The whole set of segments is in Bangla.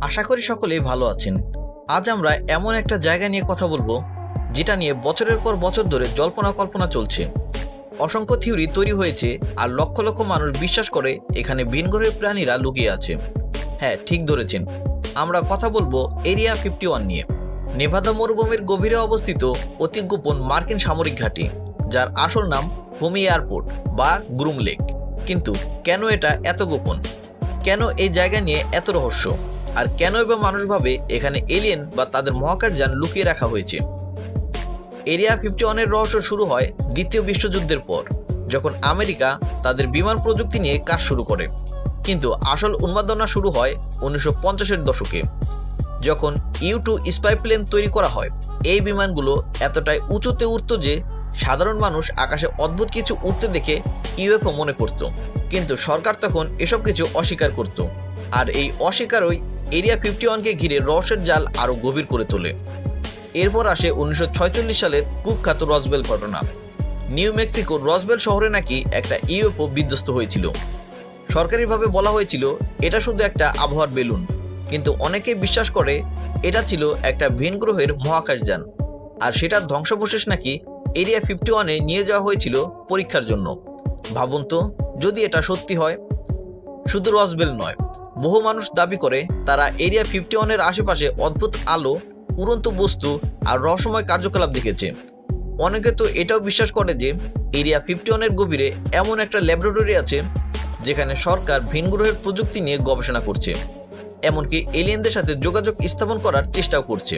আশা করি সকলেই ভালো আছেন। আজ আমরা এমন একটা জায়গা নিয়ে কথা বলবো যেটা নিয়ে বছরের পর বছর ধরে জল্পনা কল্পনা চলছে। অসংখ্য থিওরি তৈরি হয়েছে আর লক্ষ লক্ষ মানুষ বিশ্বাস করে এখানে ভিনগ্রহের প্রাণীরা লুকিয়ে আছে। হ্যাঁ, ঠিক ধরেছেন, আমরা কথা বলবো এরিয়া 51 নিয়ে। নেভাদা মরুভূমির গভীরে অবস্থিত অতি গোপন মার্কিন সামরিক ঘাঁটি, যার আসল নাম হোমি এয়ারপোর্ট বা গ্রুম লেক। কিন্তু কেন এটা এত গোপন? কেন এই জায়গা নিয়ে এত রহস্য? আর কেনই বা মানুষ ভাবে এখানে এলিয়েন বা তাদের মহাকাশযান লুকিয়ে রাখা হয়েছে? এরিয়া 51-এর রহস্য শুরু হয় দ্বিতীয় বিশ্বযুদ্ধের পর, যখন আমেরিকা তাদের বিমান প্রযুক্তি নিয়ে কাজ শুরু করে। কিন্তু আসল উন্মাদনা শুরু হয় 1950-এর দশকে, যখন U-2 স্পাই প্লেন তৈরি করা হয়। এই বিমানগুলো এতটাই উঁচুতে উঠত যে সাধারণ মানুষ আকাশে অদ্ভুত কিছু উঠতে দেখে ইউএফও মনে করত। কিন্তু সরকার তখন এসব কিছু অস্বীকার করত। আর এই অস্বীকারই এরিয়া 51-কে ঘিরে রহস্যের জাল আরও গভীর করে তোলে। এরপর আসে 1946 সালের কুখ্যাত রসবেল ঘটনা। নিউ মেক্সিকোর রসবেল শহরে নাকি একটা ইউএফও বিধ্বস্ত হয়েছিল। সরকারিভাবে বলা হয়েছিল এটা শুধু একটা আবহাওয়ার বেলুন, কিন্তু অনেকেই বিশ্বাস করে এটা ছিল একটা ভিন গ্রহের মহাকাশযান। আর সেটার ধ্বংসাবশেষ নাকি এরিয়া 51-এ নিয়ে যাওয়া হয়েছিল পরীক্ষার জন্য। ভাবুন তো, যদি এটা সত্যি হয়। শুধু রসবেল নয়, বহু মানুষ দাবি করে তারা এরিয়া 51-এর আশেপাশে অদ্ভুত আলো, উড়ন্ত বস্তু আর রহস্যময় কার্যকলাপ দেখেছে। অনেকে তো এটাও বিশ্বাস করে যে এরিয়া 51-এর গভীরে এমন একটা ল্যাবরেটরি আছে যেখানে সরকার ভিন গ্রহের প্রযুক্তি নিয়ে গবেষণা করছে, এমনকি এলিয়েনদের সাথে যোগাযোগ স্থাপন করার চেষ্টাও করছে।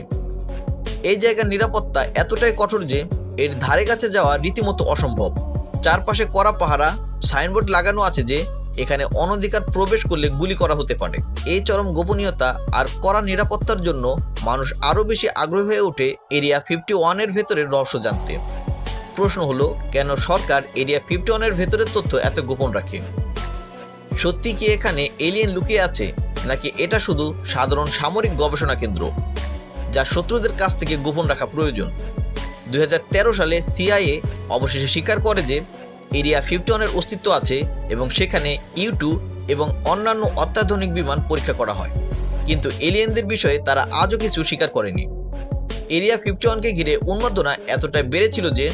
এই জায়গার নিরাপত্তা এতটাই কঠোর যে এর ধারে কাছে যাওয়া রীতিমতো অসম্ভব। চারপাশে কড়া পাহারা, সাইনবোর্ড লাগানো আছে যে এখানে অনধিকার প্রবেশ করলে গুলি করা হতে পারে। এই চরম গোপনীয়তা আর কড়া নিরাপত্তার জন্য মানুষ আরও বেশি আগ্রহী হয়ে ওঠে এরিয়া 51-এর ভেতরের রহস্য জানতে। প্রশ্ন হলো, কেন সরকার এরিয়া 51-এর ভেতরের তথ্য এত গোপন রাখে? সত্যি কি এখানে এলিয়েন লুকিয়ে আছে, নাকি এটা শুধু সাধারণ সামরিক গবেষণা কেন্দ্র যা শত্রুদের কাছ থেকে গোপন রাখা প্রয়োজন? 2013 সালে CIA অবশেষে স্বীকার করে যে এরিয়া 51-এর অস্তিত্ব আছে এবং সেখানে U-2 এবং অন্যান্য অত্যাধুনিক বিমান পরীক্ষা করা হয়। কিন্তু এলিয়েনদের বিষয়ে তারা আজও কিছু স্বীকার করেনি। এরিয়া 51-কে ঘিরে উন্মাদনা এতটাই বেড়েছিল যে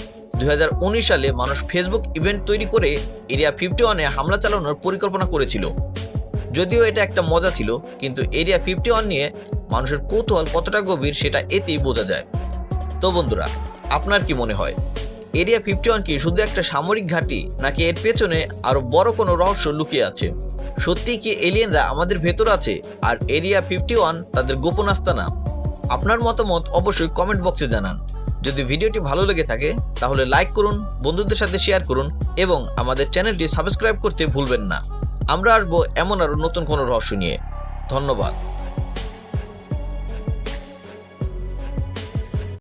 2019 সালে মানুষ ফেসবুক ইভেন্ট তৈরি করে এরিয়া 51-এ হামলা চালানোর পরিকল্পনা করেছিল। যদিও এটা একটা মজা ছিল, কিন্তু এরিয়া 51 নিয়ে মানুষের কৌতূহল কতটা গভীর সেটা এতেই বোঝা যায়। তো বন্ধুরা, আপনার কি মনে হয়, এরিয়া 51 কি শুধু একটা সামরিক ঘাঁটি, নাকি এর পেছনে আরো বড় কোনো রহস্য লুকিয়ে আছে? সত্যিই কি এলিয়েনরা আমাদের ভেতর আছে আর এরিয়া 51 তাদের গোপন আস্তানা? আপনার মতামত অবশ্যই কমেন্ট বক্সে জানান। যদি ভিডিওটি ভালো লেগে থাকে তাহলে লাইক করুন, বন্ধুদের সাথে শেয়ার করুন এবং আমাদের চ্যানেলটি সাবস্ক্রাইব করতে ভুলবেন না। আমরা আসবো এমন আরো নতুন কোনো রহস্য নিয়ে। ধন্যবাদ।